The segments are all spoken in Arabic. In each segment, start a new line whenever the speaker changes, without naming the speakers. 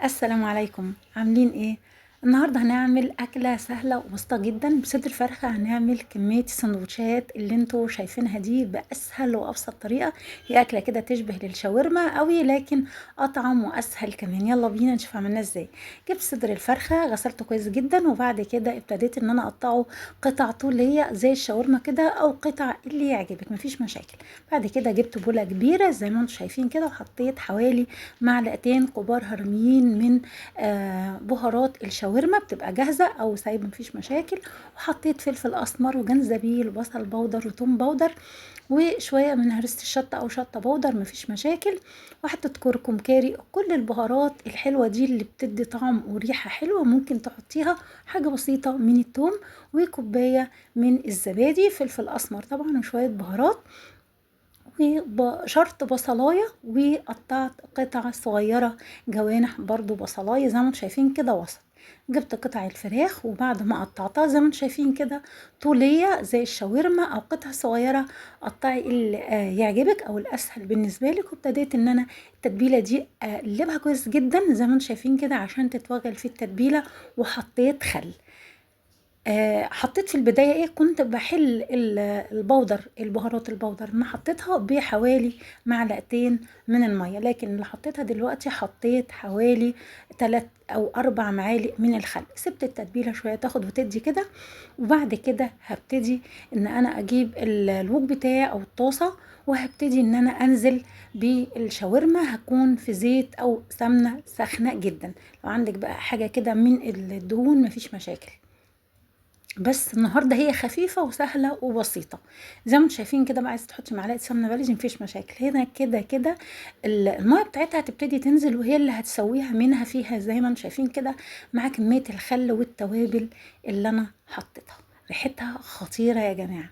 السلام عليكم، عاملين ايه؟ النهارده هنعمل اكله سهله وبسيطه جدا بصدر الفرخه. هنعمل كميه السندوتشات اللي انتوا شايفينها دي باسهل وابسط طريقه. هي اكله كده تشبه للشاورما قوي، لكن اطعم واسهل كمان. يلا بينا نشوف عملناه ازاي. جبت صدر الفرخه غسلته كويس جدا، وبعد كده ابتديت ان انا اقطعه قطع طوليه زي الشاورما كده، او قطع اللي يعجبك مفيش مشاكل. بعد كده جبت بوله كبيره زي ما انتوا شايفين كده، وحطيت حوالي معلقتين كبار هرميين من بهارات الشاورما، بتبقى جاهزه او سايبه مفيش مشاكل. وحطيت فلفل اسمر وجنزبيل وبصل بودر وتوم بودر، وشويه من هرسه الشطه او شطه بودر مفيش مشاكل. وحطيت كركم كاري، كل البهارات الحلوه دي اللي بتدي طعم وريحه حلوه ممكن تحطيها. حاجه بسيطه من التوم، وكوبايه من الزبادي، فلفل اسمر طبعا، وشويه بهارات. وشرط بصلاية، وقطعت قطع صغيرة جوانح برضو بصلاية زي ما انتم شايفين كده وسط. جبت قطع الفراخ، وبعد ما قطعتها زي ما انتم شايفين كده طولية زي الشاورما او قطع صغيرة، قطعي اللي يعجبك او الاسهل بالنسبة لك. وابتديت ان انا التتبيلة دي اقلبها كويس جدا زي ما انتم شايفين كده عشان تتوغل في التتبيلة. وحطيت خل. حطيت في البداية ايه، كنت بحل البودر، البهارات البودر ما حطيتها بحوالي معلقتين من المية، لكن اللي حطيتها دلوقتي حطيت حوالي 3 أو 4 معالق من الخل. سبت التتبيلة شوية تاخد وتدي كده. وبعد كده هبتدي ان انا اجيب الوك بتاعي او الطاسة، وهبتدي ان انا انزل بالشاورما. هكون في زيت او سمنة سخنة جدا. لو عندك بقى حاجة كده من الدهون مفيش مشاكل، بس النهارده هي خفيفه وسهله وبسيطه. زي ما انتم شايفين كده بقى، عايزه تحطي معلقه سمنه بلدي مفيش مشاكل. هنا كده كده الميه بتاعتها هتبتدي تنزل، وهي اللي هتسويها منها فيها زي ما انتم شايفين كده، مع كميه الخل والتوابل اللي انا حطيتها. ريحتها خطيره يا جماعه.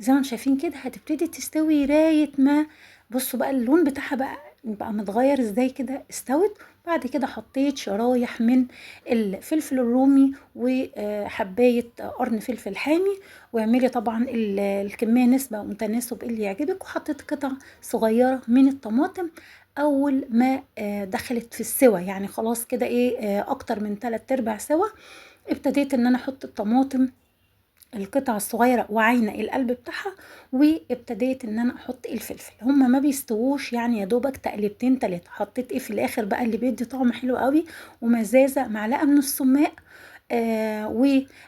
زي ما انتم شايفين كده هتبتدي تستوي رايه ما. بصوا بقى اللون بتاعها بقى متغير ازاي كده، استوت. بعد كده حطيت شرايح من الفلفل الرومي وحبايه قرن فلفل حامي. واعملي طبعا الكميه نسبه وتناسب اللي يعجبك. وحطيت قطع صغيره من الطماطم. اول ما دخلت في السوى، يعني خلاص كده ايه، اكتر من 3/4 سوا، ابتديت ان انا احط الطماطم القطع الصغيرة وعينة القلب بتاعها. وابتديت ان انا احط الفلفل، هما ما بيستووش يعني، يا دوبك تقلبتين 3. حطيت ايه في الاخر بقى اللي بيدي طعم حلو قوي ومزازة، معلقة من السماق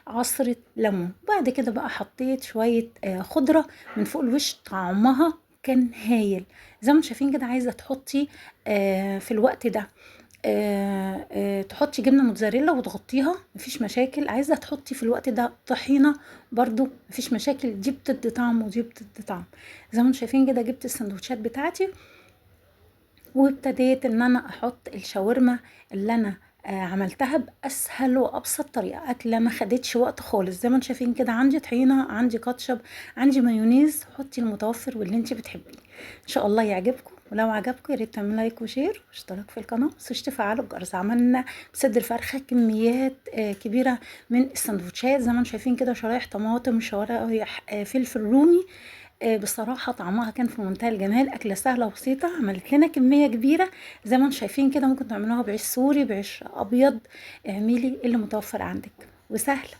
وعصرة ليمون. بعد كده بقى حطيت شوية خضرة من فوق الوش، طعمها كان هايل. زي ما انتم شايفين كده، عايزة تحطي في الوقت ده تحطي جبنه موتزاريلا وتغطيها مفيش مشاكل. عايزه تحطي في الوقت ده طحينه برضو مفيش مشاكل، دي بتدي طعم ودي بتدي طعم. زي ما انتم شايفين كده، جبت السندوتشات بتاعتي، وابتديت ان انا احط الشاورما اللي انا عملتها باسهل وابسط طريقه. اكله ما خدتش وقت خالص. زي ما انتم شايفين كده، عندي طحينه، عندي كاتشب، عندي مايونيز. حطي المتوفر واللي انت بتحبيه. ان شاء الله يعجبكم. ولو عجبكم يا ريت تعملوا لايك وشير واشتراك في القناه، متنسوش تفعلوا الجرس. عملنا بصدر فرخه كميات كبيره من السندوتشات. زي ما انتم شايفين كده، شرايح طماطم، شرايح فلفل رومي. بصراحة طعمها كان في منتهى الجمال. أكلة سهلة وبسيطة، عملت لنا كمية كبيرة. زي ما انتم شايفين كده، ممكن تعملوها بعيش سوري، بعيش أبيض. اعملي اللي متوفر عندك وسهلة.